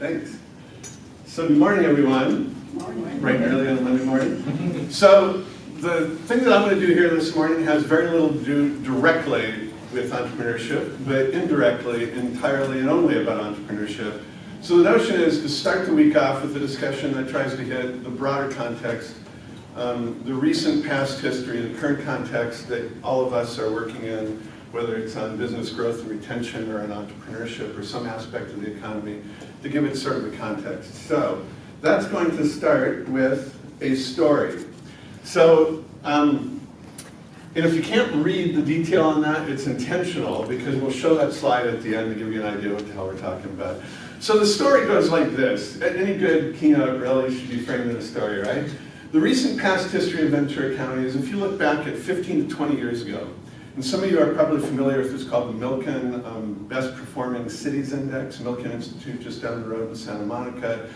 Thanks. So good morning, everyone. Morning. Bright and early on a Monday morning. So the thing that I'm going to do here this morning has very little to do directly with entrepreneurship, but indirectly, entirely and only about entrepreneurship. So the notion is to start the week off with a discussion that tries to hit the broader context, the recent past history, the current context that all of us are working in, whether it's on business growth and retention or on entrepreneurship or some aspect of the economy, to give it sort of a context. So that's going to start with a story. So, and if you can't read the detail on that, it's intentional because we'll show that slide at the end to give you an idea what the hell we're talking about. So the story goes like this. Any good keynote really should be framed in a story, right? The recent past history of Ventura County is, if you look back at 15 to 20 years ago, and some of you are probably familiar with what's called the Milken Best Performing Cities Index, Milken Institute just down the road in Santa Monica.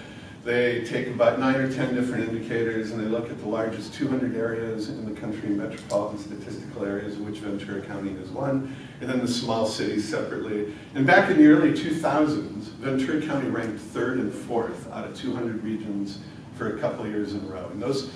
They take about 9 or 10 different indicators and they look at the largest 200 areas in the country, metropolitan statistical areas, of which Ventura County is one, and then the small cities separately. And back in the early 2000s, Ventura County ranked 3rd and 4th out of 200 regions for a couple of years in a row. And those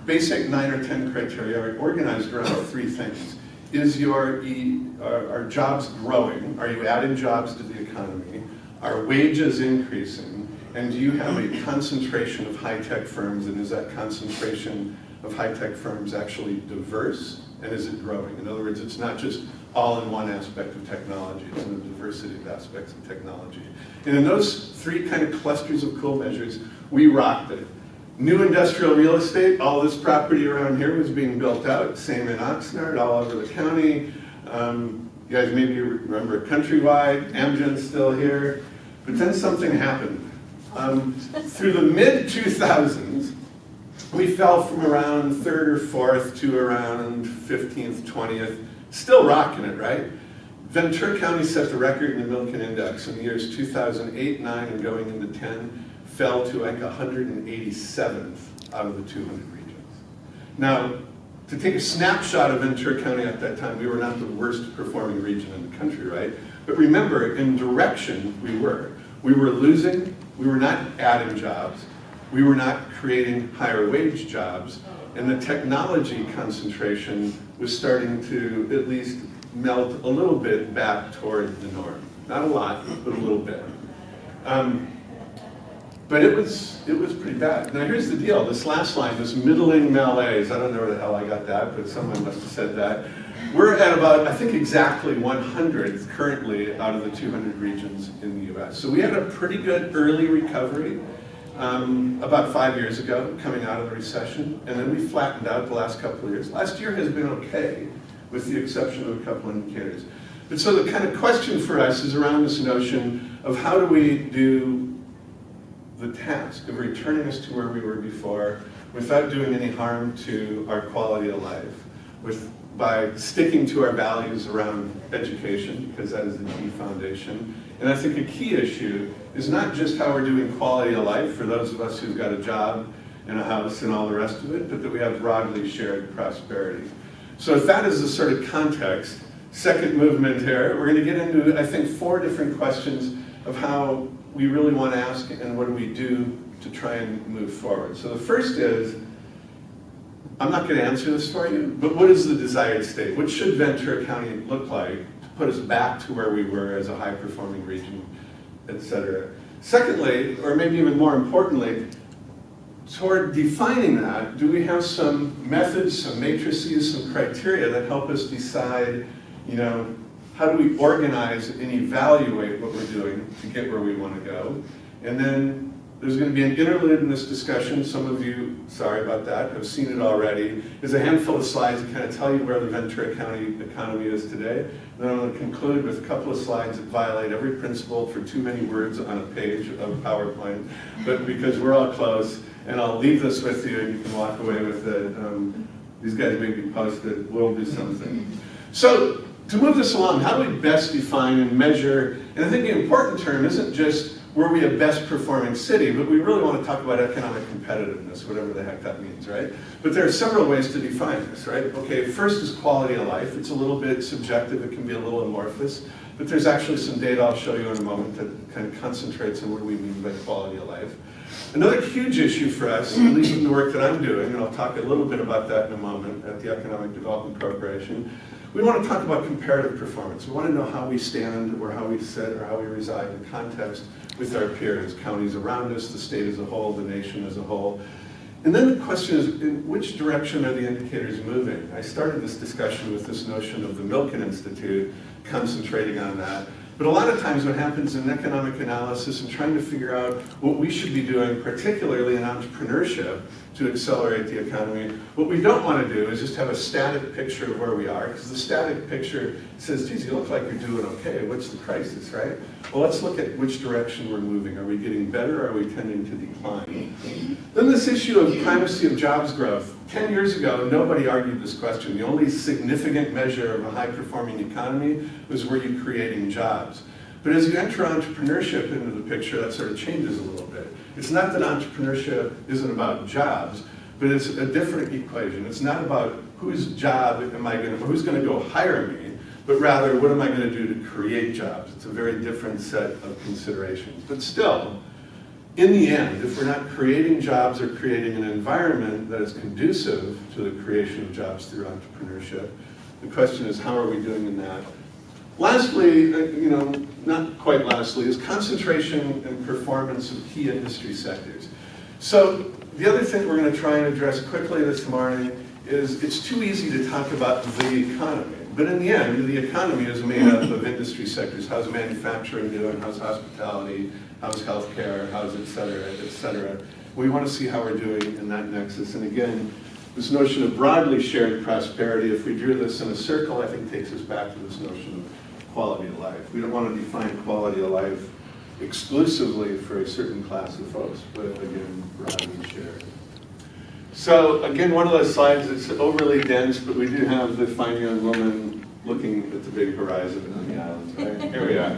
basic 9 or 10 criteria are organized around 3 things. Are jobs growing? Are you adding jobs to the economy? Are wages increasing? And do you have a concentration of high-tech firms, and is that concentration of high-tech firms actually diverse, and is it growing? In other words, it's not just all in one aspect of technology, it's in a diversity of aspects of technology. And in those 3 kind of clusters of cool measures, we rocked it. New industrial real estate, all this property around here was being built out, same in Oxnard, all over the county. You guys maybe remember Countrywide, Amgen's still here, but then something happened. Through the mid-2000s, we fell from around 3rd or 4th to around 15th, 20th, still rocking it, right? Ventura County set the record in the Milken Index in the years 2008, 9, and going into 10, fell to like 187th out of the 200 regions. Now, to take a snapshot of Ventura County at that time, we were not the worst performing region in the country, right? But remember, in direction, we were. We were losing, we were not adding jobs, we were not creating higher wage jobs, and the technology concentration was starting to at least melt a little bit back toward the norm. Not a lot, but a little bit. But it was pretty bad. Now here's the deal, this last line, this middling malaise, I don't know where the hell I got that, but someone must have said that. We're at about, I think exactly 100th currently out of the 200 regions in the US. So we had a pretty good early recovery about 5 years ago, coming out of the recession, and then we flattened out the last couple of years. Last year has been okay, with the exception of a couple of indicators. But so the kind of question for us is around this notion of how do we do the task of returning us to where we were before without doing any harm to our quality of life, by sticking to our values around education, because that is the key foundation. And I think a key issue is not just how we're doing quality of life for those of us who've got a job and a house and all the rest of it, but that we have broadly shared prosperity. So if that is the sort of context, second movement here, we're going to get into, I think, 4 different questions of how we really want to ask and what do we do to try and move forward. So the first is, I'm not going to answer this for you, but what is the desired state? What should Ventura County look like to put us back to where we were as a high-performing region, et cetera? Secondly, or maybe even more importantly, toward defining that, do we have some methods, some matrices, some criteria that help us decide, how do we organize and evaluate what we're doing to get where we want to go? And then there's going to be an interlude in this discussion. Some of you, sorry about that, have seen it already. There's a handful of slides that kind of tell you where the Ventura County economy is today. And then I'm going to conclude with a couple of slides that violate every principle for too many words on a page of PowerPoint, but because we're all close, and I'll leave this with you and you can walk away with it. These guys may be posted, we'll do something. So, to move this along, how do we best define and measure, and I think the important term isn't just were we a best performing city? But we really want to talk about economic competitiveness, whatever the heck that means, right? But there are several ways to define this, right? Okay, first is quality of life. It's a little bit subjective, it can be a little amorphous, but there's actually some data I'll show you in a moment that kind of concentrates on what we mean by quality of life. Another huge issue for us, at least in the work that I'm doing, and I'll talk a little bit about that in a moment at the Economic Development Corporation, we want to talk about comparative performance. We want to know how we stand or how we sit or how we reside in context with our peers, counties around us, the state as a whole, the nation as a whole. And then the question is, in which direction are the indicators moving? I started this discussion with this notion of the Milken Institute, concentrating on that. But a lot of times what happens in economic analysis and trying to figure out what we should be doing, particularly in entrepreneurship, to accelerate the economy, what we don't want to do is just have a static picture of where we are, because the static picture says, geez, you look like you're doing okay, what's the crisis, right? Well, let's look at which direction we're moving. Are we getting better, or are we tending to decline? Then this issue of primacy of jobs growth. 10 years ago, nobody argued this question. The only significant measure of a high-performing economy was were you creating jobs. But as you enter entrepreneurship into the picture, that sort of changes a little bit. It's not that entrepreneurship isn't about jobs, but it's a different equation. It's not about whose job am I going to, who's going to go hire me, but rather what am I going to do to create jobs. It's a very different set of considerations. But still, in the end, if we're not creating jobs or creating an environment that is conducive to the creation of jobs through entrepreneurship, the question is, how are we doing in that? Lastly, not quite lastly, is concentration and performance of key industry sectors. So the other thing we're going to try and address quickly this morning is it's too easy to talk about the economy. But in the end, the economy is made up of industry sectors. How's manufacturing doing? How's hospitality? How's healthcare? How's et cetera, et cetera. We want to see how we're doing in that nexus. And again, this notion of broadly shared prosperity, if we drew this in a circle, I think takes us back to this notion of quality of life. We don't want to define quality of life exclusively for a certain class of folks, but again, broadly shared. So again, one of those slides that's overly dense, but we do have the fine young woman looking at the big horizon on the islands, right? Here we are.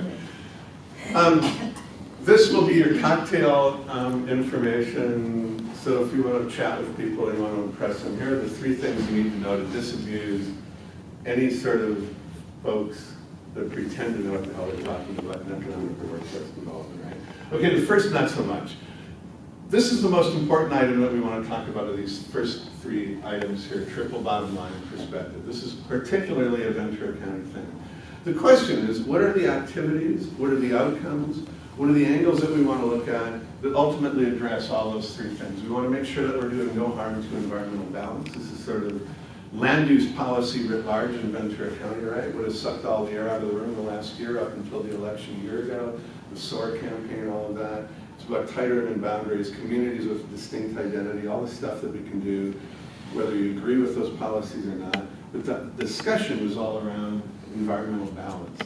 This will be your cocktail information. So if you want to chat with people and you want to impress them, here are the 3 things you need to know to disabuse any sort of folks that pretend to know what the hell they're talking about in economic or workforce development, right? Okay, the first, not so much. This is the most important item that we want to talk about of these first 3 items here, triple bottom line perspective. This is particularly a Ventura County thing. The question is, what are the activities, what are the outcomes, what are the angles that we want to look at that ultimately address all those 3 things? We want to make sure that we're doing no harm to environmental balance. This is sort of land use policy writ large in Ventura County, right? Would have sucked all the air out of the room the last year up until the election a year ago, the SOAR campaign, all of that. It's about tighter urban boundaries, communities with distinct identity, all the stuff that we can do, whether you agree with those policies or not. But the discussion was all around environmental balance.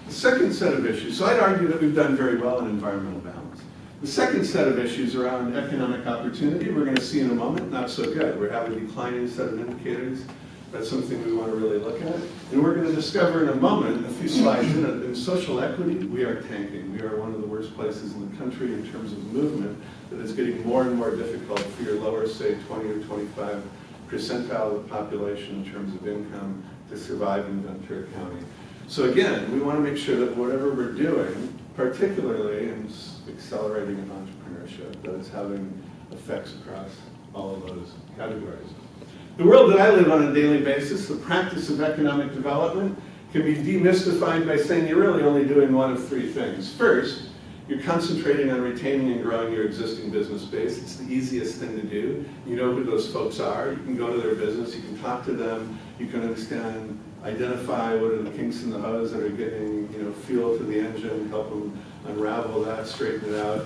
The second set of issues, so I'd argue that we've done very well in environmental balance. The second set of issues around economic opportunity, we're going to see in a moment, not so good. We have a declining set of indicators. That's something we want to really look at. And we're going to discover in a moment, a few slides in social equity, we are tanking. We are one of the worst places in the country in terms of movement, that it's getting more and more difficult for your lower, say, 20 or 25 percentile of the population in terms of income to survive in Ventura County. So again, we want to make sure that whatever we're doing, particularly in accelerating in entrepreneurship, that it's having effects across all of those categories. The world that I live on a daily basis, the practice of economic development, can be demystified by saying you're really only doing one of 3 things. First, you're concentrating on retaining and growing your existing business base. It's the easiest thing to do. You know who those folks are. You can go to their business. You can talk to them. You can understand, identify what are the kinks in the hose that are getting fuel to the engine, help them unravel that, straighten it out,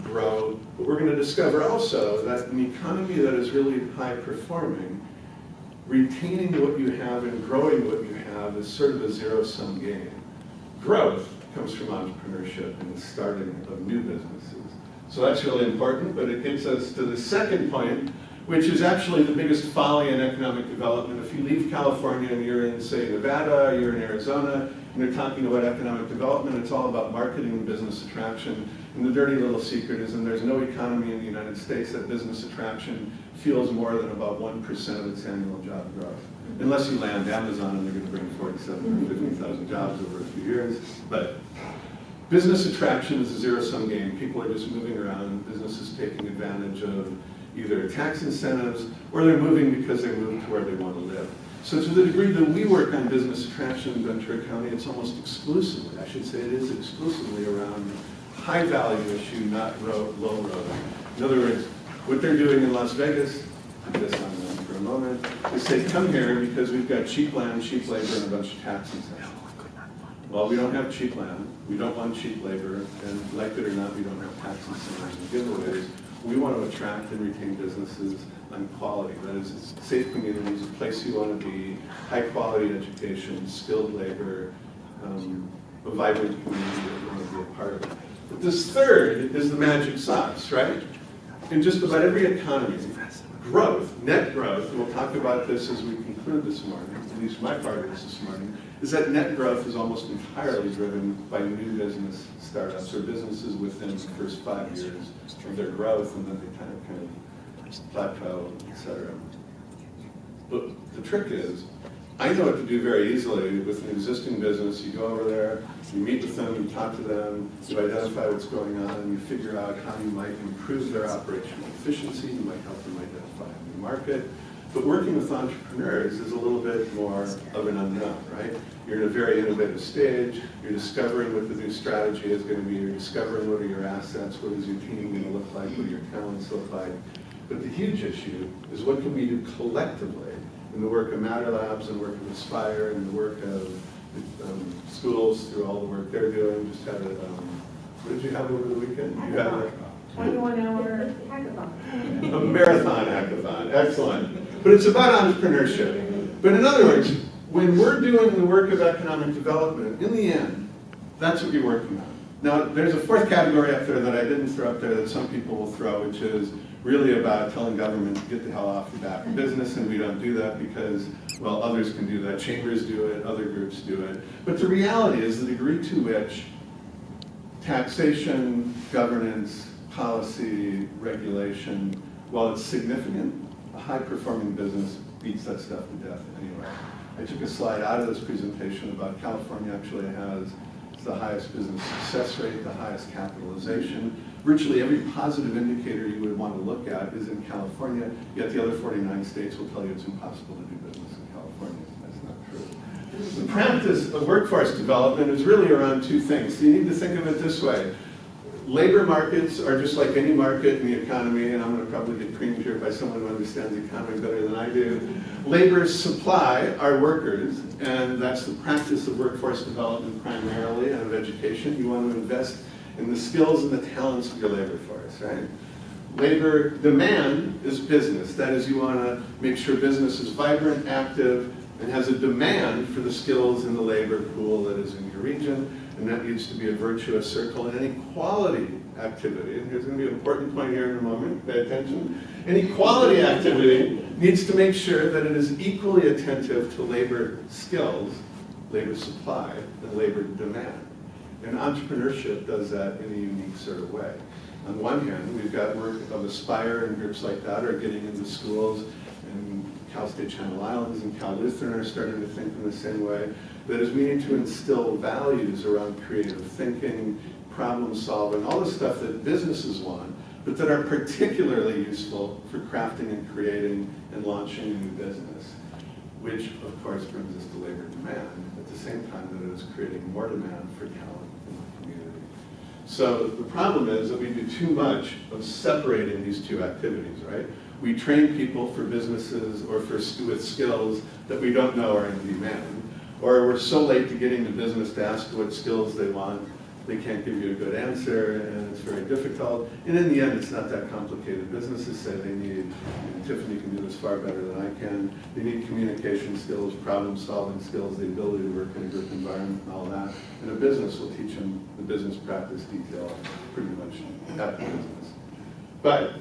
grow. But we're going to discover also that an economy that is really high performing, retaining what you have and growing what you have is sort of a zero-sum game. Growth comes from entrepreneurship and the starting of new businesses. So that's really important, but it gets us to the second point, which is actually the biggest folly in economic development. If you leave California and you're in, say, Nevada, you're in Arizona, and they're talking about economic development, it's all about marketing and business attraction. And the dirty little secret is, and there's no economy in the United States that business attraction fuels more than about 1% of its annual job growth. Unless you land Amazon and they're going to bring 47,000 or 50,000 jobs over a few years. But business attraction is a zero-sum game. People are just moving around. Business is taking advantage of either tax incentives or they're moving because they move to where they want to live. So to the degree that we work on business attraction in Ventura County, it's almost exclusively, I should say it is exclusively around high-value issue, not low road. In other words, what they're doing in Las Vegas, put this on them for a moment, is say, come here because we've got cheap land, cheap labor, and a bunch of tax incentives. Well, we don't have cheap land, we don't want cheap labor, and like it or not, we don't have tax incentives and giveaways. We want to attract and retain businesses on quality. That is, safe communities, a place you want to be, high-quality education, skilled labor, a vibrant community that you want to be a part of. But this third is the magic sauce, right? In just about every economy, growth, net growth, and we'll talk about this as we conclude this morning, at least my part of this morning, is that net growth is almost entirely driven by new business startups or businesses within the first 5 years of their growth, and then they kind of plateau, et cetera. But the trick is, I know what to do very easily with an existing business. You go over there, you meet with them, you talk to them, you identify what's going on, and you figure out how you might improve their operational efficiency, you might help them identify a new market. But working with entrepreneurs is a little bit more of an unknown, right? You're in a very innovative stage, you're discovering what the new strategy is going to be, you're discovering what are your assets, what is your team going to look like, what do your talents look like. But the huge issue is what can we do collectively in the work of Matter Labs and work of Aspire and the work of schools through all the work they're doing. Just had a, what did you have over the weekend? You had a 21-hour hackathon. A marathon hackathon, excellent. But it's about entrepreneurship. But in other words, when we're doing the work of economic development, in the end, that's what you're working on. Now, there's a fourth category up there that I didn't throw up there that some people will throw, which is really about telling government to get the hell off the back of business, and we don't do that because, well, others can do that. Chambers do it, other groups do it. But the reality is the degree to which taxation, governance, policy, regulation, while it's significant, a high-performing business beats that stuff to death anyway. I took a slide out of this presentation about California actually has the highest business success rate, the highest capitalization. Virtually every positive indicator you would want to look at is in California, yet the other 49 states will tell you it's impossible to do business in California. That's not true. The practice of workforce development is really around two things. So you need to think of it this way. Labor markets are just like any market in the economy, and I'm going to probably get creamed here by someone who understands the economy better than I do. Labor's supply are workers, and that's the practice of workforce development primarily and of education. You want to invest in the skills and the talents of your labor force, right? Labor demand is business. That is, you want to make sure business is vibrant, active, and has a demand for the skills in the labor pool that is in your region. And that needs to be a virtuous circle. And any quality activity, and here's going to be an important point here in a moment, pay attention. Any quality activity needs to make sure that it is equally attentive to labor skills, labor supply, and labor demand. And entrepreneurship does that in a unique sort of way. On one hand, we've got work of Aspire and groups like that are getting into schools, and Cal State Channel Islands and Cal Lutheran are starting to think in the same way. That is, we need to instill values around creative thinking, problem solving, all the stuff that businesses want, but that are particularly useful for crafting and creating and launching a new business, which of course brings us to labor demand at the same time that it is creating more demand for talent in the community. So the problem is that we do too much of separating these two activities, right? We train people for businesses or with skills that we don't know are in demand. Or we're so late to getting the business to ask what skills they want, they can't give you a good answer, and it's very difficult. And in the end, it's not that complicated. Businesses say they need, and Tiffany can do this far better than I can, they need communication skills, problem-solving skills, the ability to work in a group environment, and all that. And a business will teach them the business practice detail pretty much at the business. But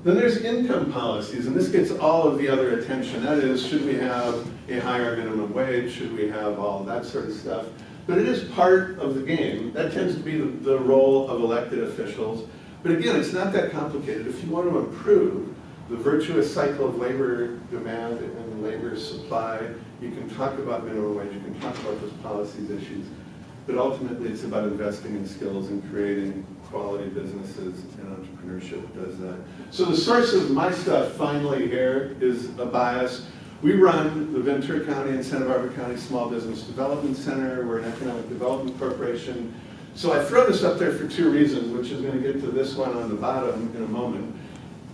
Then there's income policies, and this gets all of the other attention. That is, should we have a higher minimum wage? Should we have all that sort of stuff? But it is part of the game. That tends to be the role of elected officials. But again, it's not that complicated. If you want to improve the virtuous cycle of labor demand and labor supply, you can talk about minimum wage, you can talk about those policies issues. But ultimately, it's about investing in skills and creating quality businesses, and entrepreneurship does that. So the source of my stuff, finally, here is a bias. We run the Ventura County and Santa Barbara County Small Business Development Center. We're an economic development corporation. So I throw this up there for two reasons, which is going to get to this one on the bottom in a moment.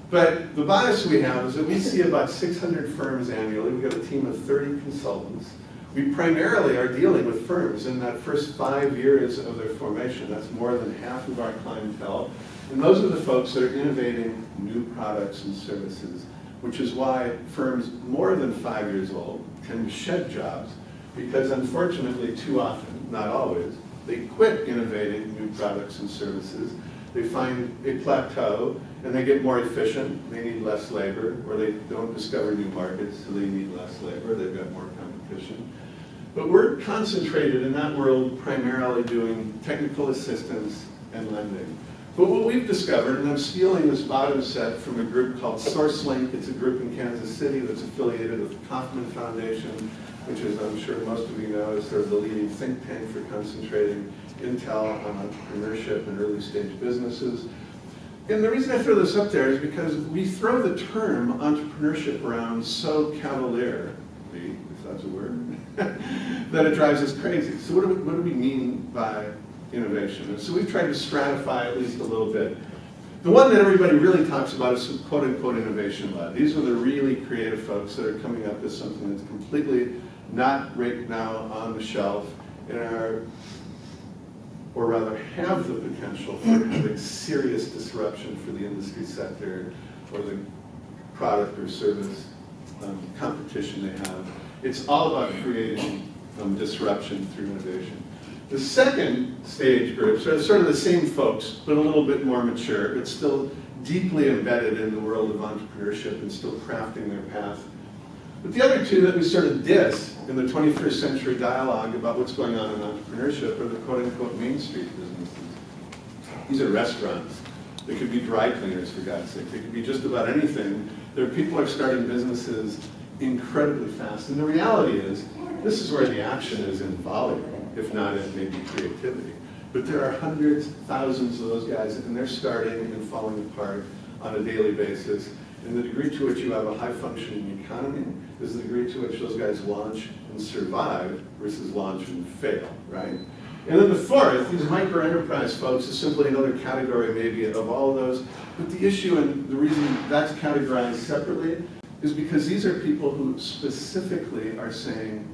But the bias we have is that we see about 600 firms annually. We've got a team of 30 consultants. We primarily are dealing with firms in that first 5 years of their formation. That's more than half of our clientele. And those are the folks that are innovating new products and services, which is why firms more than 5 years old tend to shed jobs, because unfortunately, too often, not always, they quit innovating new products and services. They find a plateau, and they get more efficient. They need less labor, or they don't discover new markets, so they need less labor. They've got more competition. But we're concentrated in that world primarily doing technical assistance and lending. But what we've discovered, and I'm stealing this bottom set from a group called SourceLink. It's a group in Kansas City that's affiliated with the Kauffman Foundation, which is, I'm sure most of you know, is sort of the leading think tank for concentrating intel on entrepreneurship and early stage businesses. And the reason I throw this up there is because we throw the term entrepreneurship around so cavalierly, if that's a word, that it drives us crazy. So what do we mean by innovation? And so we've tried to stratify at least a little bit. The one that everybody really talks about is quote-unquote innovation-led. These are the really creative folks that are coming up with something that's completely not right now on the shelf and are, or rather have the potential for having serious disruption for the industry sector or the product or service competition they have. It's all about creating disruption through innovation. The second stage groups are sort of the same folks, but a little bit more mature, but still deeply embedded in the world of entrepreneurship and still crafting their path. But the other two that we sort of diss in the 21st century dialogue about what's going on in entrepreneurship are the quote-unquote Main Street businesses. These are restaurants. They could be dry cleaners, for God's sake. They could be just about anything. There are people are starting businesses incredibly fast. And the reality is, this is where the action is in volume, if not in maybe creativity. But there are hundreds, thousands of those guys, and they're starting and falling apart on a daily basis. And the degree to which you have a high-functioning economy is the degree to which those guys launch and survive versus launch and fail, right? And then the fourth, these micro-enterprise folks, is simply another category maybe of all of those. But the issue and the reason that's categorized separately is because these are people who specifically are saying,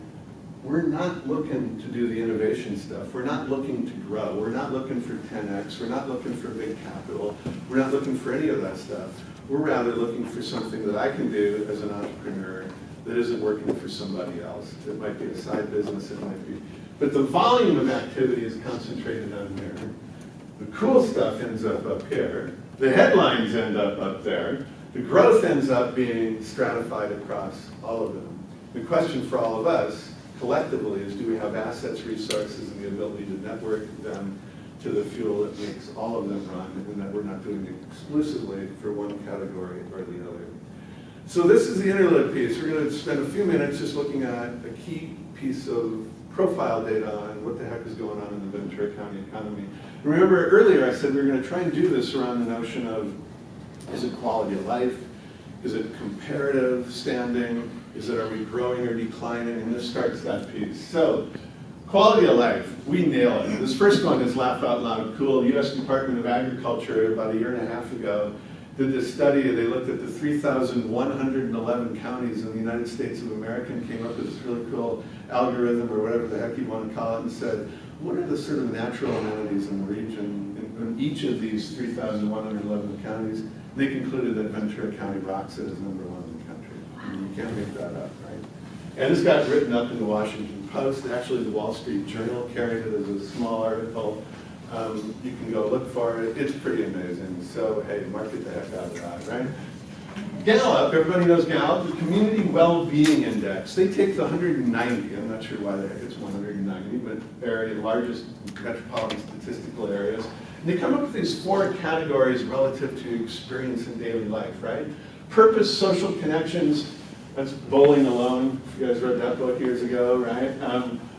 we're not looking to do the innovation stuff. We're not looking to grow. We're not looking for 10x. We're not looking for big capital. We're not looking for any of that stuff. We're rather looking for something that I can do as an entrepreneur that isn't working for somebody else. It might be a side business, it might be. But the volume of activity is concentrated on there. The cool stuff ends up here. The headlines end up there. The growth ends up being stratified across all of them. The question for all of us, collectively, is do we have assets, resources, and the ability to network them to the fuel that makes all of them run, and that we're not doing it exclusively for one category or the other. So this is the interlude piece. We're going to spend a few minutes just looking at a key piece of profile data on what the heck is going on in the Ventura County economy. Remember earlier I said we were going to try and do this around the notion of, is it quality of life? Is it comparative standing? Is it, are we growing or declining? And this starts that piece. So, quality of life, we nail it. This first one is laugh out loud cool. The US Department of Agriculture about 1.5 years ago did this study. They looked at the 3,111 counties in the United States of America and came up with this really cool algorithm, or whatever the heck you want to call it, and said, what are the sort of natural amenities in the region in each of these 3,111 counties? They concluded that Ventura County rocks it as #1 in the country. I mean, you can't make that up, right? And this got written up in the Washington Post. Actually, the Wall Street Journal carried it as a small article. You can go look for it. It's pretty amazing. So, hey, market the heck out of that, right? Gallup, everybody knows Gallup, the Community Well-Being Index. They take the 190, I'm not sure why the heck it's 190, but area, largest metropolitan statistical areas. And they come up with these 4 categories relative to experience in daily life, right? Purpose, social connections, that's bowling alone. You guys read that book years ago, right?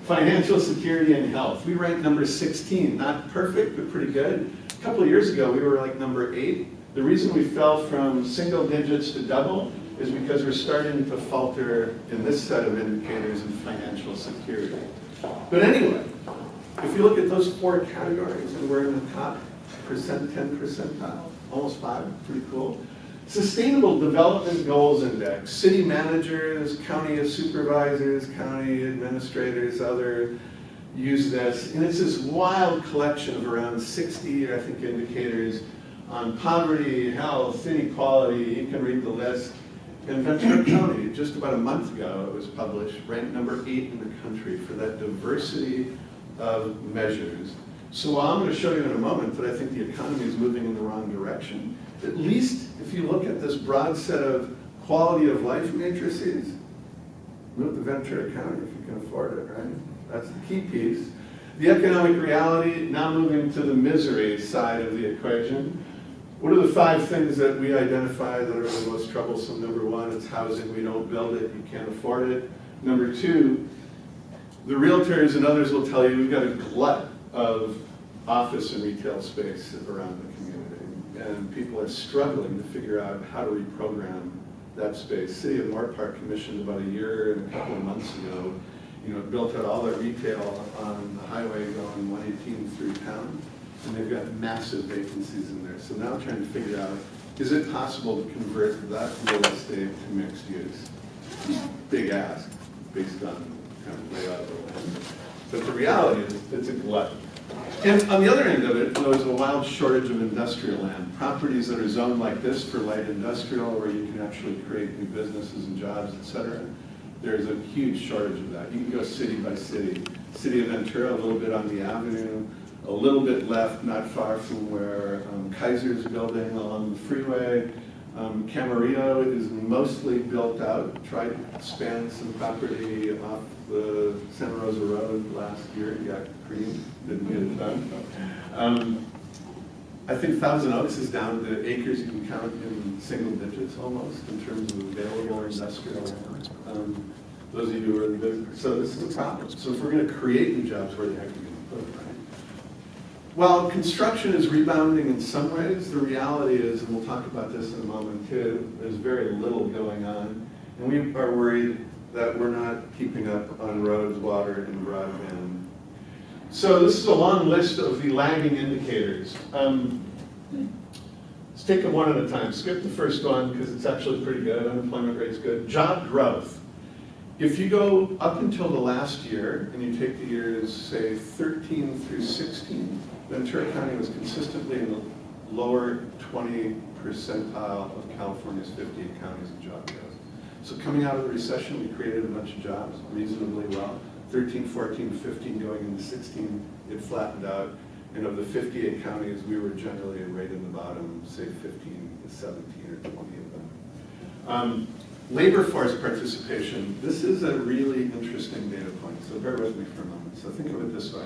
Financial security and health. We ranked number 16, not perfect, but pretty good. A couple of years ago, we were like number 8. The reason we fell from single digits to double is because we're starting to falter in this set of indicators in financial security. But anyway, if you look at those 4 categories, and we're in the top 10 percentile, almost 5, pretty cool. Sustainable Development Goals Index. City managers, county supervisors, county administrators, other use this. And it's this wild collection of around 60, I think, indicators on poverty, health, inequality. You can read the list. In Ventura County, just about a month ago, it was published, ranked number 8 in the country for that diversity of measures. So while I'm going to show you in a moment that I think the economy is moving in the wrong direction, at least if you look at this broad set of quality of life matrices, move to Ventura County if you can afford it, right? That's the key piece. The economic reality, now moving to the misery side of the equation. What are the 5 things that we identify that are the most troublesome? Number 1, it's housing. We don't build it, you can't afford it. Number 2, the realtors and others will tell you we've got a glut of office and retail space around the community. And people are struggling to figure out how to reprogram that space. City of Moorpark commissioned about a year and a couple of months ago, built out all their retail on the highway going 118 through town. And they've got massive vacancies in there. So now trying to figure out, is it possible to convert that real estate to mixed use? Big ask, based on kind of layout of the land. But the reality is, it's a glut. And on the other end of it, there's a wild shortage of industrial land. Properties that are zoned like this for light industrial, where you can actually create new businesses and jobs, et cetera. There's a huge shortage of that. You can go city by city. City of Ventura, a little bit on the avenue, a little bit left, not far from where Kaiser's building along the freeway. Camarillo is mostly built out. Tried to expand some property off the Santa Rosa Road last year. Got creamed, didn't get it done. I think Thousand Oaks is down to acres you can count in single digits almost in terms of available industrial land. Those of you who are in the business. So this is a problem. So if we're going to create new jobs, where the heck are we going to put it, right? While construction is rebounding in some ways, the reality is, and we'll talk about this in a moment too, there's very little going on. And we are worried that we're not keeping up on roads, water, and broadband. So this is a long list of the lagging indicators. Let's take them one at a time. Skip the first one because it's actually pretty good. Unemployment rate's good. Job growth. If you go up until the last year and you take the years, say, 13 through 16, Ventura County was consistently in the lower 20 percentile of California's 58 counties in job growth. So coming out of the recession, we created a bunch of jobs reasonably well. 13, 14, 15, going into 16, it flattened out. And of the 58 counties, we were generally right in the bottom, say 15, 17, or 20 of them. Labor force participation. This is a really interesting data point, so bear with me for a moment. So think of it this way.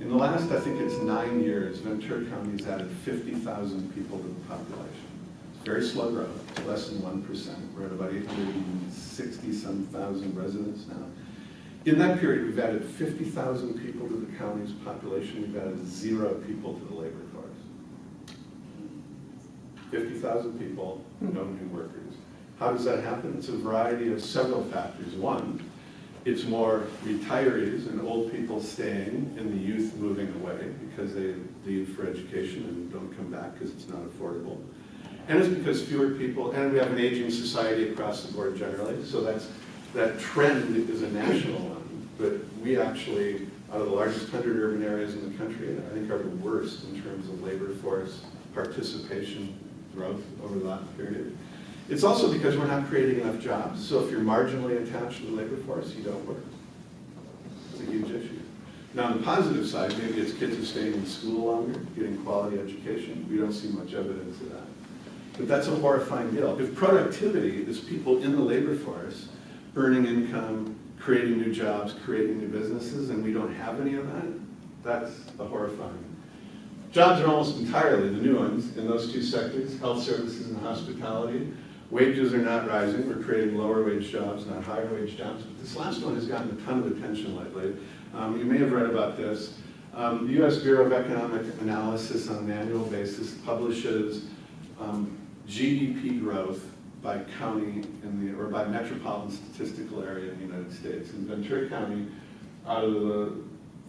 In the last, I think it's 9 years, Ventura County's added 50,000 people to the population. It's very slow growth, less than 1%. We're at about 860-some thousand residents now. In that period, we've added 50,000 people to the county's population. We've added 0 people to the labor force. 50,000 people, no new workers. How does that happen? It's a variety of several factors. One, it's more retirees and old people staying and the youth moving away because they leave for education and don't come back because it's not affordable. And it's because fewer people, and we have an aging society across the board generally, so that trend is a national one. But we actually, out of the largest 100 urban areas in the country, I think are the worst in terms of labor force participation growth over that period. It's also because we're not creating enough jobs. So if you're marginally attached to the labor force, you don't work. It's a huge issue. Now on the positive side, maybe it's kids are staying in school longer, getting quality education. We don't see much evidence of that. But that's a horrifying deal. If productivity is people in the labor force earning income, creating new jobs, creating new businesses, and we don't have any of that, that's a horrifying. Jobs are almost entirely, the new ones, in those two sectors, health services and hospitality. Wages are not rising. We're creating lower wage jobs, not higher wage jobs. But this last one has gotten a ton of attention lately. You may have read about this. The U.S. Bureau of Economic Analysis on an annual basis publishes GDP growth by county or by metropolitan statistical area in the United States. In Ventura County, out of the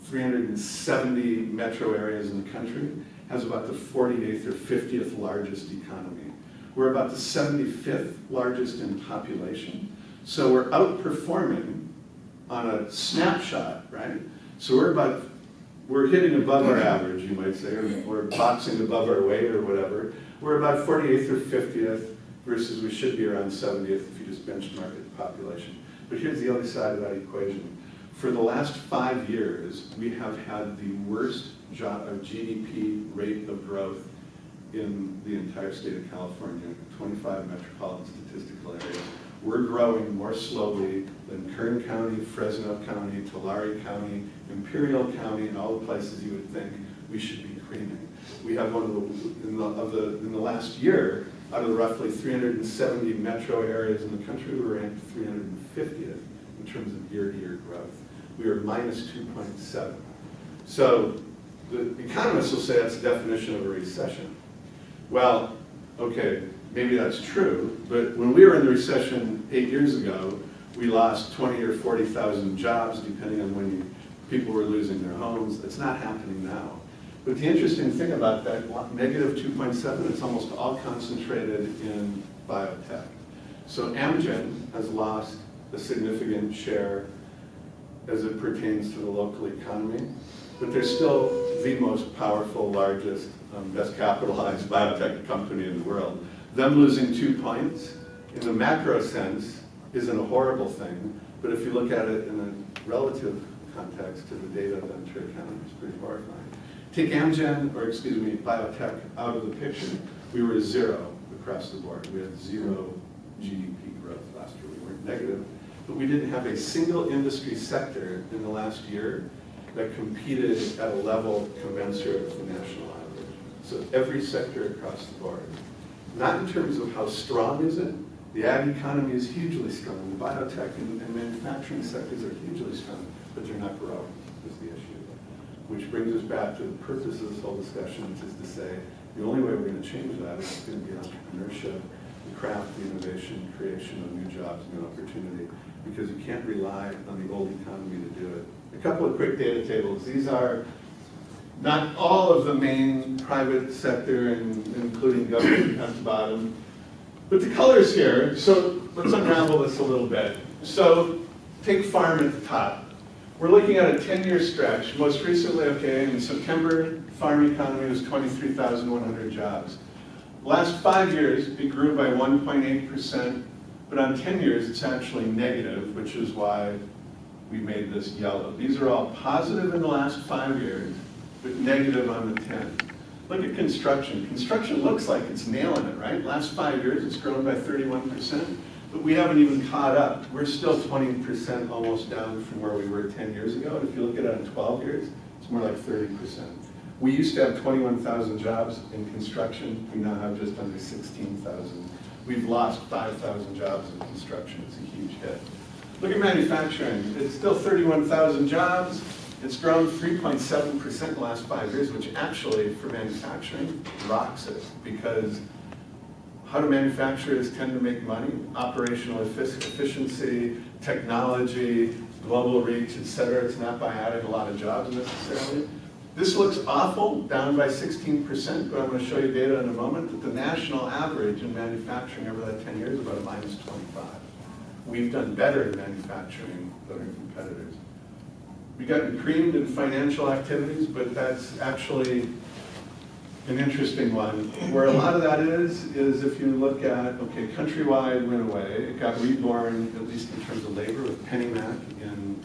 370 metro areas in the country, has about the 48th or 50th largest economy. We're about the 75th largest in population. So we're outperforming on a snapshot, right? So we're hitting above our average, you might say, or we're boxing above our weight or whatever. We're about 48th or 50th versus we should be around 70th if you just benchmark the population. But here's the other side of that equation. For the last 5 years, we have had the worst GDP rate of growth in the entire state of California, 25 metropolitan statistical areas. We're growing more slowly than Kern County, Fresno County, Tulare County, Imperial County, and all the places you would think we should be creaming. We have one of the, in the last year, out of the roughly 370 metro areas in the country, we were ranked 350th in terms of year-to-year growth. We are minus 2.7. So the economists will say that's the definition of a recession. Well, okay, maybe that's true, but when we were in the recession 8 years ago, we lost 20 or 40,000 jobs, depending on when people were losing their homes. It's not happening now. But the interesting thing about that, negative 2.7, it's almost all concentrated in biotech. So Amgen has lost a significant share as it pertains to the local economy, but they're still the most powerful, largest, best capitalized biotech company in the world. Them losing 2 points, in the macro sense, isn't a horrible thing, but if you look at it in a relative context to the data of Ventura County, it's pretty horrifying. Take Amgen, or excuse me, biotech out of the picture, we were 0 across the board. We had 0 GDP growth last year. We weren't negative, but we didn't have a single industry sector in the last year that competed at a level commensurate with the national average. So every sector across the board. Not in terms of how strong is it. The ag economy is hugely strong. The biotech and manufacturing sectors are hugely strong, but they're not growing, is the issue. Which brings us back to the purpose of this whole discussion, which is to say, the only way we're going to change that is going to be entrepreneurship, the craft, the innovation, creation of new jobs, new opportunity, because you can't rely on the old economy to do it. A couple of quick data tables. These are not all of the main private sector, including government at the bottom, but the colors here. So let's unravel this a little bit. So take farm at the top. We're looking at a 10-year stretch. Most recently, okay, in September, farm economy was 23,100 jobs. Last 5 years, it grew by 1.8%, but on 10 years, it's actually negative, which is why we made this yellow. These are all positive in the last 5 years, but negative on the 10. Look at construction. Construction looks like it's nailing it, right? Last 5 years, it's grown by 31%, but we haven't even caught up. We're still 20% almost down from where we were 10 years ago, and if you look at it on 12 years, it's more like 30%. We used to have 21,000 jobs in construction. We now have just under 16,000. We've lost 5,000 jobs in construction. It's a huge hit. Look at manufacturing. It's still 31,000 jobs. It's grown 3.7% in the last 5 years, which actually, for manufacturing, rocks it. Because how do manufacturers tend to make money? Operational efficiency, technology, global reach, et cetera. It's not by adding a lot of jobs necessarily. This looks awful, down by 16%, but I'm going to show you data in a moment, that the national average in manufacturing over that 10 years is about a minus 25. We've done better in manufacturing than our competitors. We've gotten creamed in financial activities, but that's actually an interesting one. Where a lot of that is if you look at, okay, Countrywide went away. It got reborn, at least in terms of labor, with PennyMac in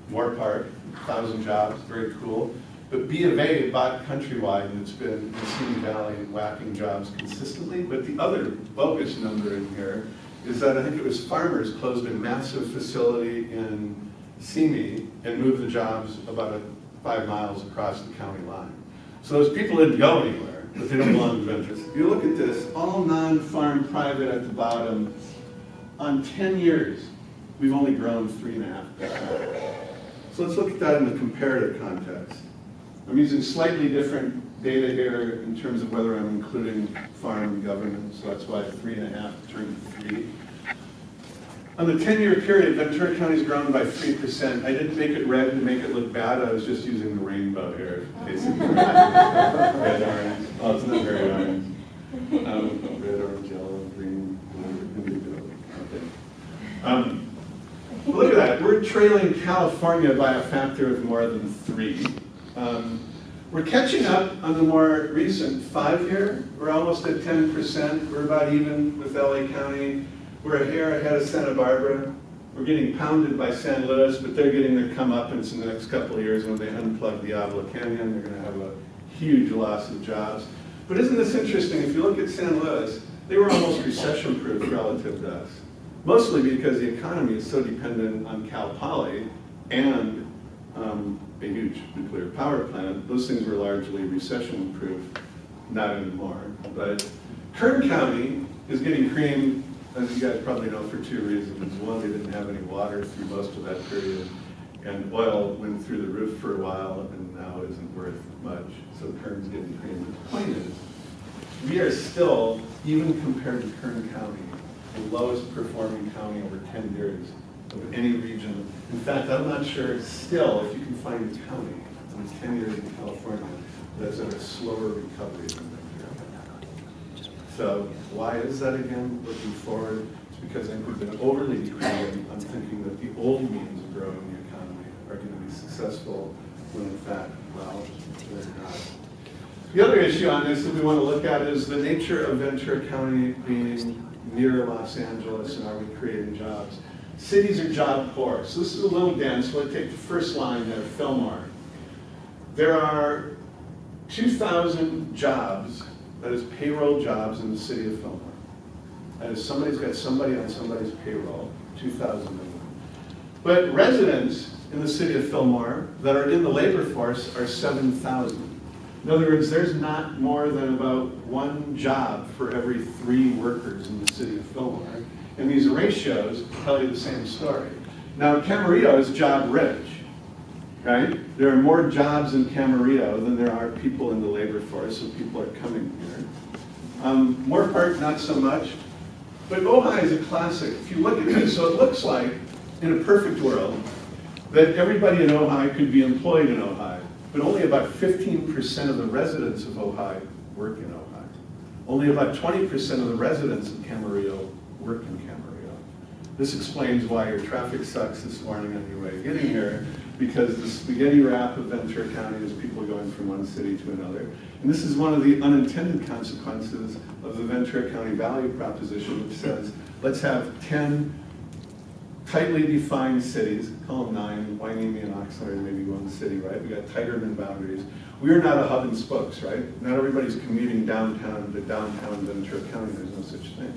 Moore Park, 1,000 jobs, very cool. But B of A bought Countrywide, and it's been in the Simi Valley whacking jobs consistently. But the other bogus number in here is that I think it was Farmers closed a massive facility in Simi and moved the jobs about 5 miles across the county line. So those people didn't go anywhere, but they don't belong to Ventura. If you look at this, all non-farm private at the bottom, on 10 years, we've only grown 3.5%. So let's look at that in the comparative context. I'm using slightly different data here in terms of whether I'm including farm government, so that's why 3.5 turned 3. On the 10-year period, Ventura County's grown by 3%. I didn't make it red to make it look bad. I was just using the rainbow here, basically. Red, orange. Oh, it's not very orange. Red, orange, yellow, green, blue, indigo. Okay. Look at that. We're trailing California by a factor of more than 3. We're catching up on the more recent 5-year. We're almost at 10%. We're about even with LA County. We're a hair ahead of Santa Barbara. We're getting pounded by San Luis, but they're getting their comeuppance in the next couple of years when they unplug Diablo Canyon. They're going to have a huge loss of jobs. But isn't this interesting? If you look at San Luis, they were almost recession-proof relative to us. Mostly because the economy is so dependent on Cal Poly and a huge nuclear power plant. Those things were largely recession-proof, not anymore. But Kern County is getting creamed, as you guys probably know, for 2 reasons. One, they didn't have any water through most of that period, and oil went through the roof for a while and now isn't worth much. So Kern's getting creamed. The point is, we are still, even compared to Kern County, the lowest performing county over 10 years of any region. In fact, I'm not sure still if you can find a county in 10 years in California that's at a slower recovery than Ventura. So why is that again? Looking forward, it's because I think we've been overly dependent on thinking that the old means of growing the economy are going to be successful when in fact, well, they're not. The other issue on this that we want to look at is the nature of Ventura County being near Los Angeles, and are we creating jobs? Cities are job poor. So this is a little dense. We'll take the first line there, Fillmore. There are 2,000 jobs, that is payroll jobs in the city of Fillmore. That is, somebody's got somebody on somebody's payroll, 2,000 of them. But residents in the city of Fillmore that are in the labor force are 7,000. In other words, there's not more than about 1 job for every 3 workers in the city of Fillmore. And these ratios tell you the same story. Now, Camarillo is job rich, right? There are more jobs in Camarillo than there are people in the labor force, so people are coming here. Moorpark, not so much. But Ojai is a classic. If you look at this, so it looks like, in a perfect world, that everybody in Ojai could be employed in Ojai. But only about 15% of the residents of Ojai work in Ojai. Only about 20% of the residents of Camarillo work in Camarillo. This explains why your traffic sucks this morning on your way getting here, because the spaghetti wrap of Ventura County is people going from one city to another. And this is one of the unintended consequences of the Ventura County value proposition, which says, let's have 10 tightly defined cities, call them 9, Wainimi and Oxnard, maybe one city, right? We got tighter than boundaries. We are not a hub and spokes, right? Not everybody's commuting downtown to downtown Ventura County, there's no such thing.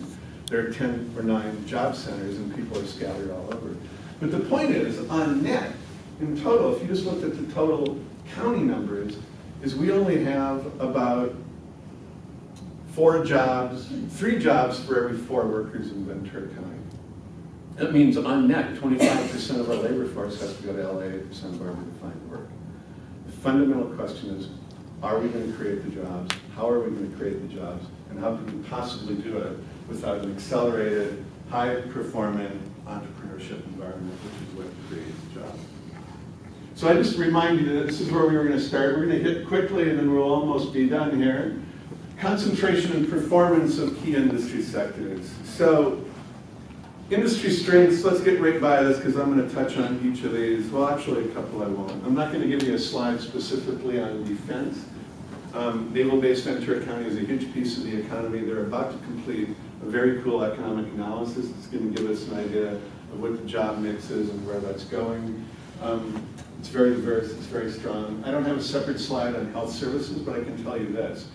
There are 10 or 9 job centers and people are scattered all over. But the point is, on net, in total, if you just looked at the total county numbers, is we only have about 3 jobs for every 4 workers in Ventura County. That means on net, 25% of our labor force has to go to LA or Santa Barbara to find work. The fundamental question is, are we going to create the jobs? How are we going to create the jobs? And how can we possibly do it without an accelerated, high-performing entrepreneurship environment, which is what creates jobs? So I just remind you that this is where we were going to start. We're going to hit quickly and then we'll almost be done here. Concentration and performance of key industry sectors. So industry strengths, let's get right by this because I'm going to touch on each of these. Well, actually a couple I won't. I'm not going to give you a slide specifically on defense. Naval-based Ventura County is a huge piece of the economy. They're about to complete a very cool economic analysis. It's going to give us an idea of what the job mix is and where that's going. It's very diverse, it's very strong. I don't have a separate slide on health services, but I can tell you this.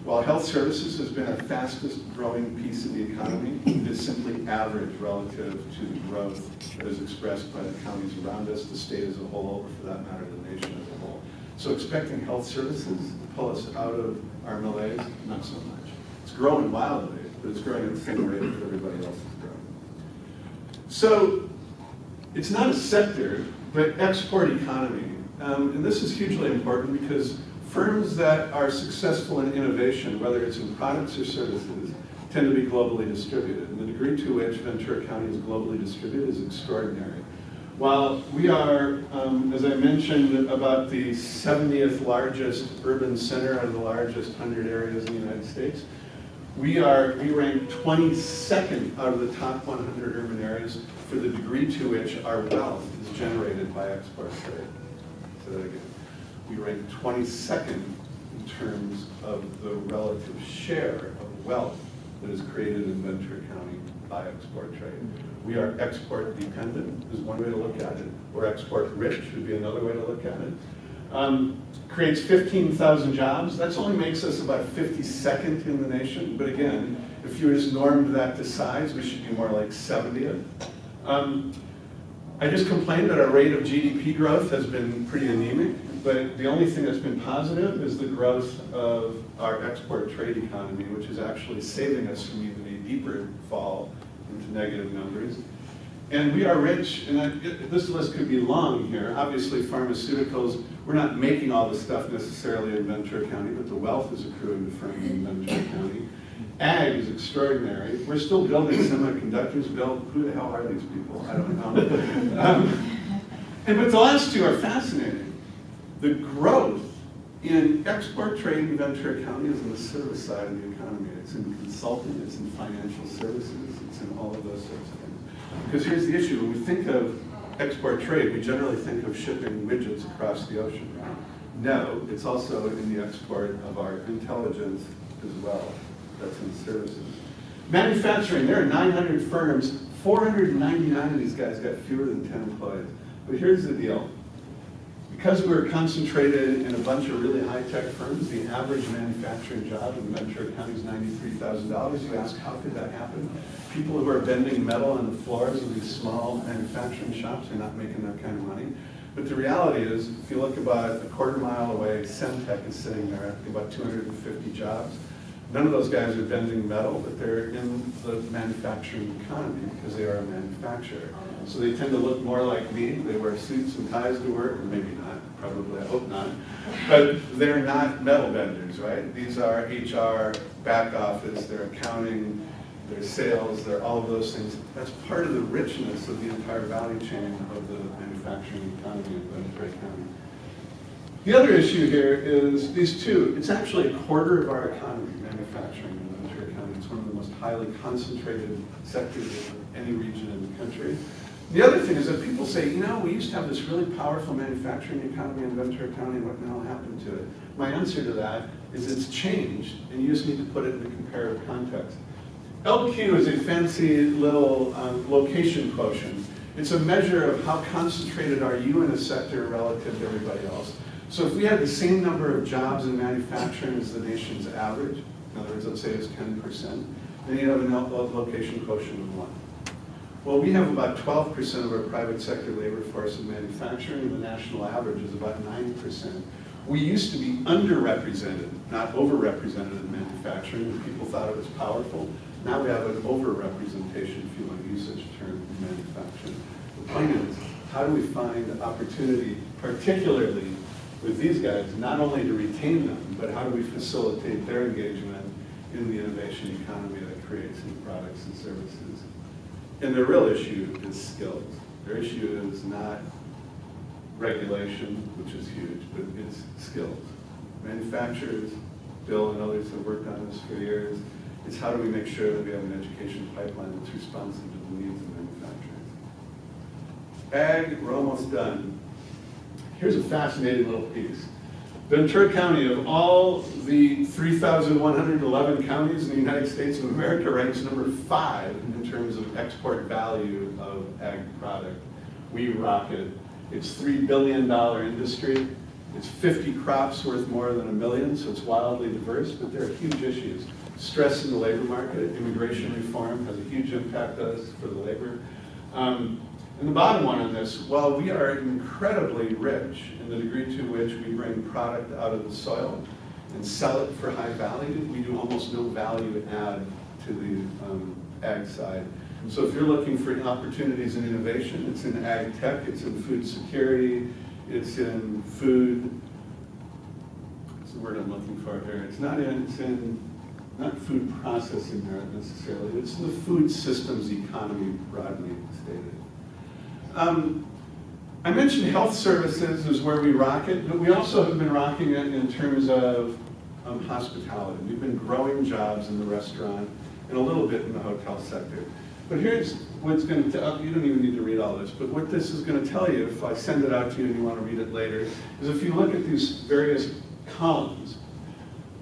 While health services has been our fastest growing piece of the economy, it is simply average relative to the growth that is expressed by the counties around us, the state as a whole, or for that matter, the nation as a whole. So expecting health services to pull us out of our malaise, not so much. It's growing wildly, but it's growing at the same rate that everybody else is growing. So it's not a sector, but export economy. And this is hugely important because firms that are successful in innovation, whether it's in products or services, tend to be globally distributed. And the degree to which Ventura County is globally distributed is extraordinary. While we are, as I mentioned, about the 70th largest urban center out of the largest 100 areas in the United States, we rank 22nd out of the top 100 urban areas for the degree to which our wealth is generated by export trade. Say that again. We rank 22nd in terms of the relative share of wealth that is created in Ventura County by export trade. We are export dependent is one way to look at it, or export rich would be another way to look at it. Creates 15,000 jobs. That only makes us about 52nd in the nation, but again, if you just normed that to size, we should be more like 70th. I just complained that our rate of GDP growth has been pretty anemic, but the only thing that's been positive is the growth of our export trade economy, which is actually saving us from even a deeper fall into negative numbers. And we are rich, and this list could be long here. Obviously, pharmaceuticals, we're not making all the stuff necessarily in Ventura County, but the wealth is accruing to firms in Ventura County. Ag is extraordinary. We're still building semiconductors. Who the hell are these people? I don't know. But the last two are fascinating. The growth in export trade in Ventura County is in the service side of the economy. It's in consulting, it's in financial services, it's in all of those sorts of things. Because here's the issue, when we think of export trade, we generally think of shipping widgets across the ocean, right? No, it's also in the export of our intelligence as well. That's in services. Manufacturing, there are 900 firms, 499 of these guys got fewer than 10 employees. But here's the deal. Because we're concentrated in a bunch of really high-tech firms, the average manufacturing job in Ventura County is $93,000. You ask, how could that happen? People who are bending metal on the floors of these small manufacturing shops are not making that kind of money. But the reality is, if you look about a quarter mile away, Semtech is sitting there, about 250 jobs. None of those guys are bending metal, but they're in the manufacturing economy because they are a manufacturer. So they tend to look more like me. They wear suits and ties to work, or maybe not, probably, I hope not. But they're not metal benders, right? These are HR, back office, they're accounting, they're sales, they're all of those things. That's part of the richness of the entire value chain of the manufacturing economy in Ventura County. The other issue here is these two. It's actually a quarter of our economy, manufacturing in Ventura County. It's one of the most highly concentrated sectors of any region in the country. The other thing is that people say, you know, we used to have this really powerful manufacturing economy in Ventura County, what the hell happened to it? My answer to that is it's changed, and you just need to put it in a comparative context. LQ is a fancy little location quotient. It's a measure of how concentrated are you in a sector relative to everybody else. So if we had the same number of jobs in manufacturing as the nation's average, in other words, let's say it's 10%, then you have a location quotient of 1. Well, we have about 12% of our private sector labor force in manufacturing, and the national average is about 9%. We used to be underrepresented, not overrepresented in manufacturing, and people thought it was powerful. Now we have an overrepresentation, if you want to use such a term, in manufacturing. The point is, how do we find opportunity, particularly with these guys, not only to retain them, but how do we facilitate their engagement in the innovation economy that creates new products and services? And the real issue is skills. Their issue is not regulation, which is huge, but it's skills. Manufacturers, Bill and others have worked on this for years. It's how do we make sure that we have an education pipeline that's responsive to the needs of manufacturers. Ag, we're almost done. Here's a fascinating little piece. Ventura County, of all the 3,111 counties in the United States of America, ranks number 5 in terms of export value of ag product. We rock it. It's $3 billion industry. It's 50 crops worth more than $1 million, so it's wildly diverse, but there are huge issues. Stress in the labor market, immigration reform has a huge impact on us for the labor. And the bottom one on this, while we are incredibly rich in the degree to which we bring product out of the soil and sell it for high value, we do almost no value add to the ag side. So if you're looking for opportunities in innovation, it's in ag tech, it's in food security, it's in food, what's the word I'm looking for here? It's in not food processing there necessarily, it's the food systems economy broadly stated. I mentioned health services is where we rock it, but we also have been rocking it in terms of hospitality. We've been growing jobs in the restaurant and a little bit in the hotel sector. But here's what's going to tell you, don't even need to read all this, but what this is going to tell you, if I send it out to you and you want to read it later, is if you look at these various columns,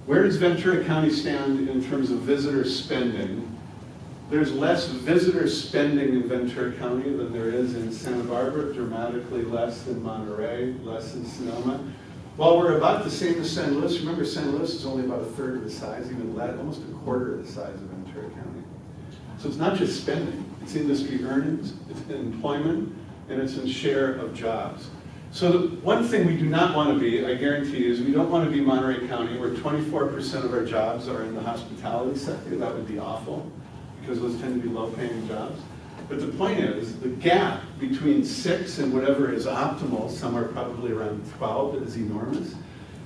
where does Ventura County stand in terms of visitor spending? There's less visitor spending in Ventura County than there is in Santa Barbara, dramatically less than Monterey, less than Sonoma. While we're about the same as San Luis, remember San Luis is only about a third of the size, even less, almost a quarter of the size of Ventura County. So it's not just spending, it's industry earnings, it's in employment, and it's in share of jobs. So the one thing we do not want to be, I guarantee you, is we don't want to be Monterey County, where 24% of our jobs are in the hospitality sector. That would be awful, because those tend to be low-paying jobs. But the point is, the gap between 6 and whatever is optimal, somewhere probably around 12, is enormous.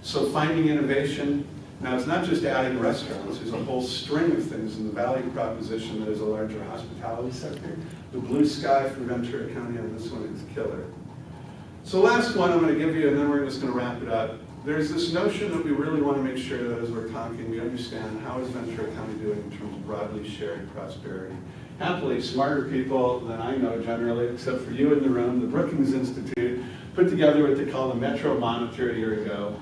So finding innovation, now it's not just adding restaurants, there's a whole string of things in the value proposition that is a larger hospitality sector. The blue sky for Ventura County on this one is killer. So last one I'm going to give you, and then we're just going to wrap it up. There's this notion that we really want to make sure that as we're talking, we understand how is Ventura County doing in terms of broadly shared prosperity. Happily, smarter people than I know generally, except for you in the room, the Brookings Institute put together what they call the Metro Monitor a year ago.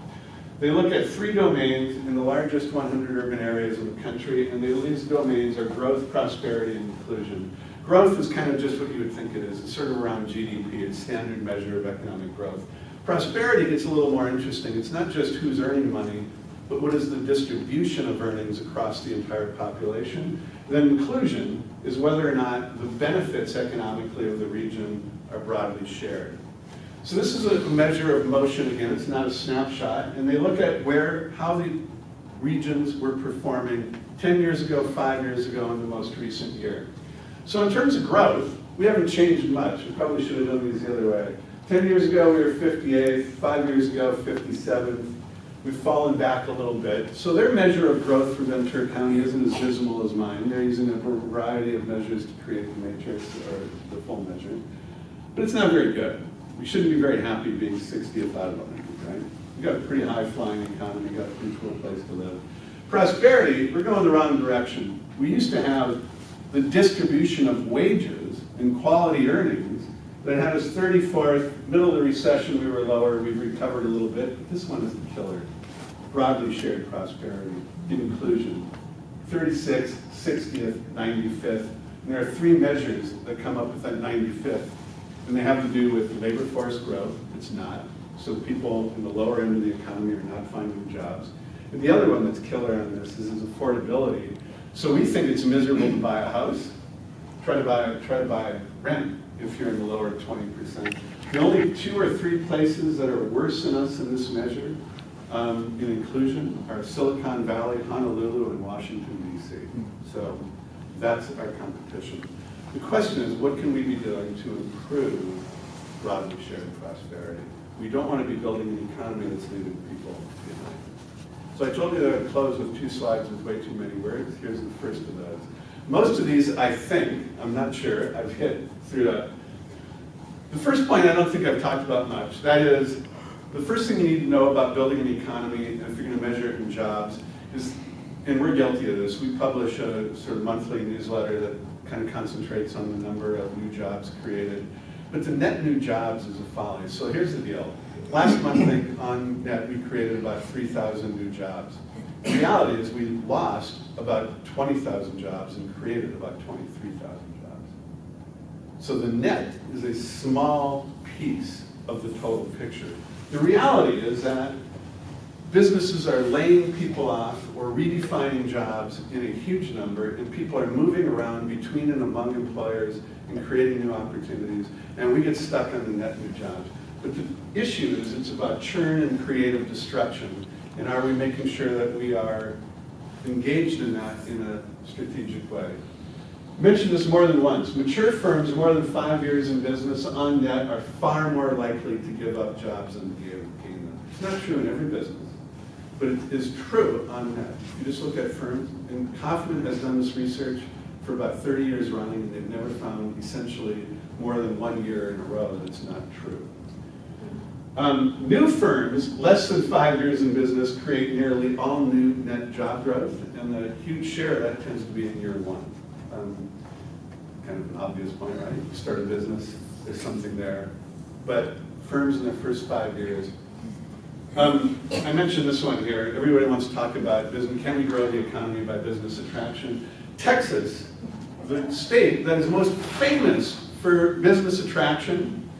They look at 3 domains in the largest 100 urban areas of the country, and these domains are growth, prosperity, and inclusion. Growth is kind of just what you would think it is. It's sort of around GDP. It's standard measure of economic growth. Prosperity gets a little more interesting. It's not just who's earning money, but what is the distribution of earnings across the entire population. Then inclusion is whether or not the benefits economically of the region are broadly shared. So this is a measure of motion again, it's not a snapshot, and they look at how the regions were performing 10 years ago, 5 years ago, and the most recent year. So in terms of growth, we haven't changed much. We probably should have done these the other way. 10 years ago, we were 58th, 5 years ago, 57th. We've fallen back a little bit. So their measure of growth for Ventura County isn't as visible as mine. They're using a variety of measures to create the matrix, or the full measure. But it's not very good. We shouldn't be very happy being 60th out of 100, right? We've got a pretty high-flying economy, we've got a pretty cool place to live. Prosperity, we're going the wrong direction. We used to have the distribution of wages and quality earnings that had us 34th, middle of the recession we were lower, we've recovered a little bit, but this one is the killer. Broadly shared prosperity, inclusion, 36th, 60th, 95th, and there are 3 measures that come up with that 95th. And they have to do with labor force growth, it's not. So people in the lower end of the economy are not finding jobs. And the other one that's killer on this is affordability. So we think it's miserable to buy a house. Try to buy rent if you're in the lower 20%. The only 2 or 3 places that are worse than us in this measure in inclusion are Silicon Valley, Honolulu, and Washington, D.C. So that's our competition. The question is, what can we be doing to improve broadly shared prosperity? We don't want to be building an economy that's leaving people behind. So I told you that I'd close with 2 slides with way too many words. Here's the first of those. Most of these, I think, I'm not sure, I've hit through that. The first point I don't think I've talked about much. That is, the first thing you need to know about building an economy, and if you're going to measure it in jobs, is, and we're guilty of this, we publish a sort of monthly newsletter that kind of concentrates on the number of new jobs created. But the net new jobs is a folly. So here's the deal. Last month on net we created about 3,000 new jobs. The reality is we lost about 20,000 jobs and created about 23,000 jobs. So the net is a small piece of the total picture. The reality is that businesses are laying people off or redefining jobs in a huge number, and people are moving around between and among employers and creating new opportunities, and we get stuck on the net new jobs. But the issue is it's about churn and creative destruction, and are we making sure that we are engaged in that in a strategic way? I mentioned this more than once. Mature firms more than 5 years in business on net are far more likely to give up jobs than to gain them. It's not true in every business, but it is true on net. You just look at firms, and Kaufman has done this research for about 30 years running, and they've never found essentially more than 1 year in a row that's not true. New firms, less than 5 years in business, create nearly all new net job growth, and a huge share of that tends to be in year one. Kind of an obvious point, right? You start a business, there's something there. But firms in their first 5 years. I mentioned this one here. Everybody wants to talk about business. Can we grow the economy by business attraction? Texas, the state that is most famous for business attraction,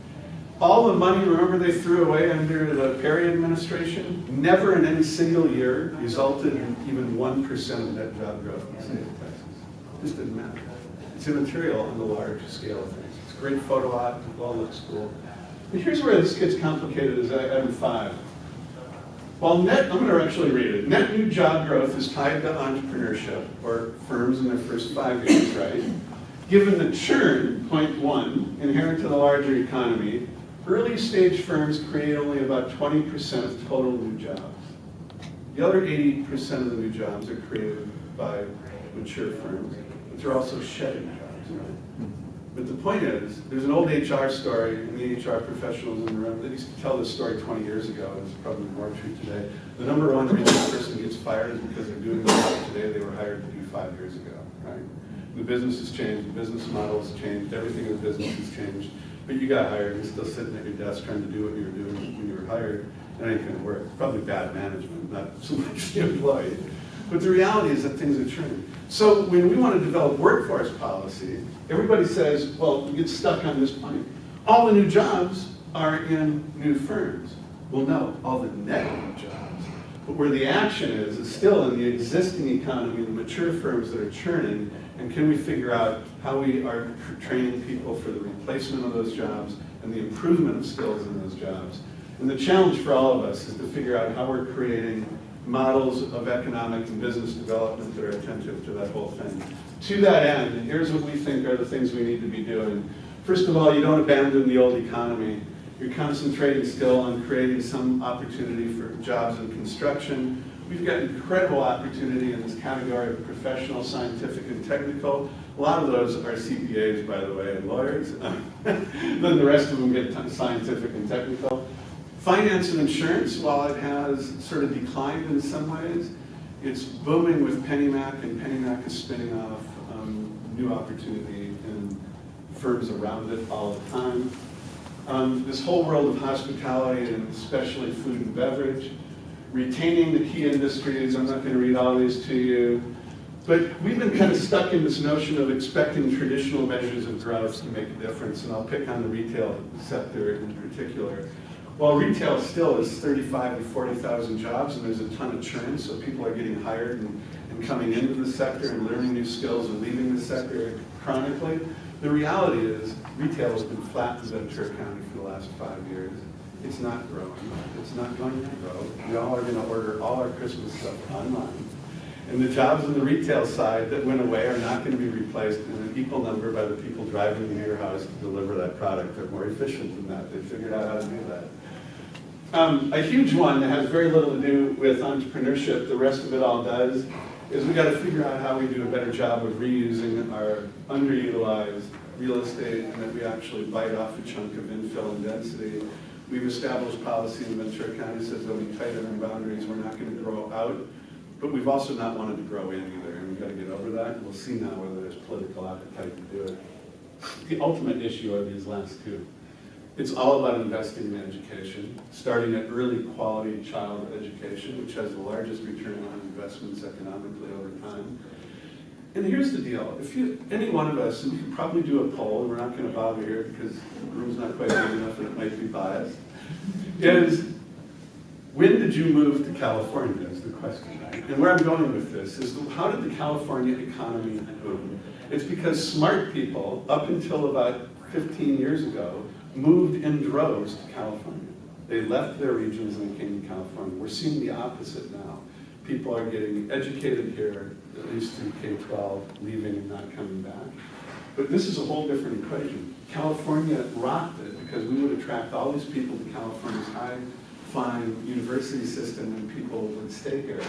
all the money, remember, they threw away under the Perry administration, never in any single year resulted in even 1% of net job growth in the state of Texas. It just didn't matter. It's immaterial on the large scale of things. It's a great photo op, it all looks cool. But here's where this gets complicated, is item 5. While I'm going to actually read it. Net new job growth is tied to entrepreneurship, or firms in their first 5 years, right? Given the churn, point 1, inherent to the larger economy, early stage firms create only about 20% of total new jobs. The other 80% of the new jobs are created by mature firms, but they're also shedding jobs, right? But the point is, there's an old HR story, and the HR professionals in the room, they used to tell this story 20 years ago, and it's probably more true today. The number one reason a person gets fired is because they're doing the job today they were hired to do 5 years ago, right? The business has changed, the business model has changed, everything in the business has changed, but you got hired, you're still sitting at your desk trying to do what you were doing when you were hired, and it ain't gonna work. Probably bad management, not so much the employee. But the reality is that things are churning. So when we want to develop workforce policy, everybody says, well, we get stuck on this point. All the new jobs are in new firms. Well, no, all the net new jobs. But where the action is still in the existing economy, the mature firms that are churning, and can we figure out how we are training people for the replacement of those jobs and the improvement of skills in those jobs. And the challenge for all of us is to figure out how we're creating models of economic and business development that are attentive to that whole thing. To that end, here's what we think are the things we need to be doing. First of all, you don't abandon the old economy. You're concentrating still on creating some opportunity for jobs in construction. We've got incredible opportunity in this category of professional, scientific, and technical. A lot of those are CPAs, by the way, and lawyers. Then the rest of them get scientific and technical. Finance and insurance, while it has sort of declined in some ways, it's booming with PennyMac, and PennyMac is spinning off new opportunity in firms around it all the time. This whole world of hospitality, and especially food and beverage, retaining the key industries. I'm not going to read all these to you, but we've been kind of stuck in this notion of expecting traditional measures of growth to make a difference, and I'll pick on the retail sector in particular. While retail still is 35 to 40,000 jobs, and there's a ton of churn, so people are getting hired and coming into the sector and learning new skills and leaving the sector chronically, the reality is retail has been flat in Ventura County for the last 5 years. It's not growing. It's not going to grow. We all are going to order all our Christmas stuff online. And the jobs on the retail side that went away are not going to be replaced in an equal number by the people driving to your house to deliver that product. They're more efficient than that. They figured out how to do that. A huge one that has very little to do with entrepreneurship, the rest of it all does, is we got to figure out how we do a better job of reusing our underutilized real estate, and that we actually bite off a chunk of infill and density. We've established policy in Ventura County that says there'll be tight urban boundaries. We're not going to grow out, but we've also not wanted to grow in either, and we've got to get over that. We'll see now whether there's political appetite to do it. The ultimate issue are these last two. It's all about investing in education, starting at early quality child education, which has the largest return on investments economically over time. And here's the deal, if any one of us, and we could probably do a poll, and we're not going to bother here because the room's not quite big enough and it might be biased, is when did you move to California is the question, right? And where I'm going with this is how did the California economy boom? It's because smart people, up until about 15 years ago, moved in droves to California. They left their regions and they came to California. We're seeing the opposite now. People are getting educated here, at least through K-12, leaving and not coming back. But this is a whole different equation. California rocked it because we would attract all these people to California's high-flying university system and people would stay here.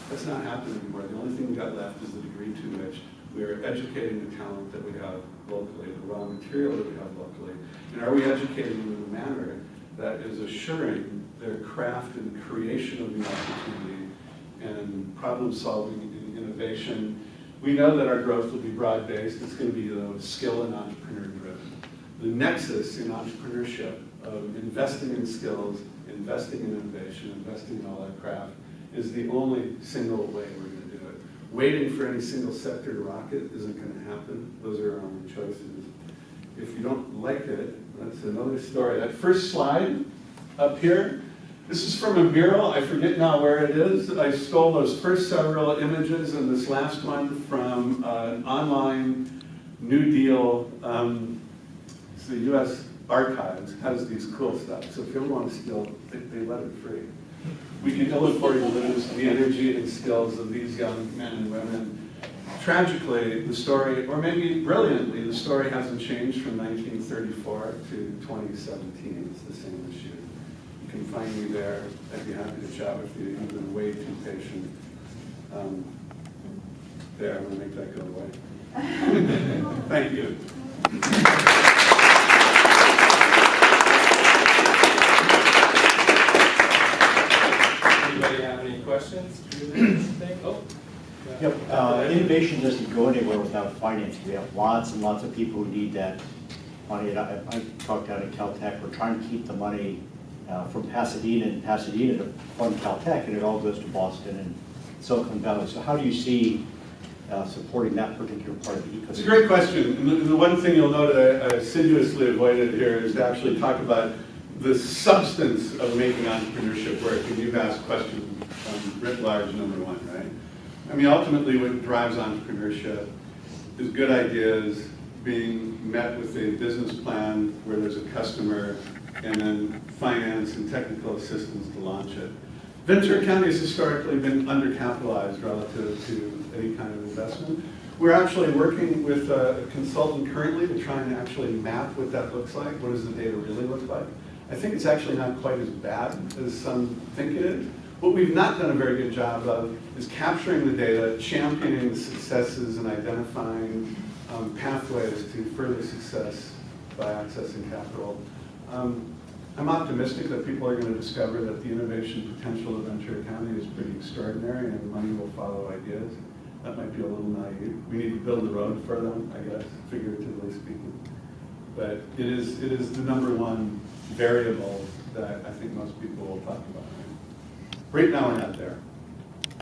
That's not happening anymore. The only thing we got left is the degree to which we are educating the talent that we have locally, the raw material that we have locally. And are we educating them in a manner that is assuring their craft and creation of the opportunity and problem solving and innovation? We know that our growth will be broad-based. It's going to be skill and entrepreneur-driven. The nexus in entrepreneurship of investing in skills, investing in innovation, investing in all that craft is the only single way we're going to do it. Waiting for any single sector to rock it isn't going to happen. Those are our own choices. If you don't like it, that's another story. That first slide up here, this is from a mural. I forget now where it is. I stole those first several images and this last one from an online New Deal. It's the U.S. Archives has these cool stuff. So if you ever want to steal, they let it free. We can ill afford to lose the energy and skills of these young men and women. Tragically, the story, or maybe brilliantly, the story hasn't changed from 1934 to 2017. It's the same issue. You can find me there. I'd be happy to chat with you. You've been way too patient. There, I'm going to make that go away. Thank you. Anybody have any questions? Oh. Yep. Innovation doesn't go anywhere without finance. We have lots and lots of people who need that money. And I talked down at Caltech. We're trying to keep the money from Pasadena to fund Caltech, and it all goes to Boston and Silicon Valley. So how do you see supporting that particular part of the ecosystem? It's a great question. And the one thing you'll note I assiduously avoided here is to actually talk about the substance of making entrepreneurship work. And you've asked questions writ large, number one, right? I mean, ultimately what drives entrepreneurship is good ideas being met with a business plan where there's a customer and then finance and technical assistance to launch it. Ventura County has historically been undercapitalized relative to any kind of investment. We're actually working with a consultant currently to try and actually map what that looks like. What does the data really look like? I think it's actually not quite as bad as some think it is. What we've not done a very good job of is capturing the data, championing the successes, and identifying pathways to further success by accessing capital. I'm optimistic that people are going to discover that the innovation potential of Ventura County is pretty extraordinary and money will follow ideas. That might be a little naive. We need to build the road for them, I guess, figuratively speaking. But it is the number one variable that I think most people will talk about. Right now we're not there.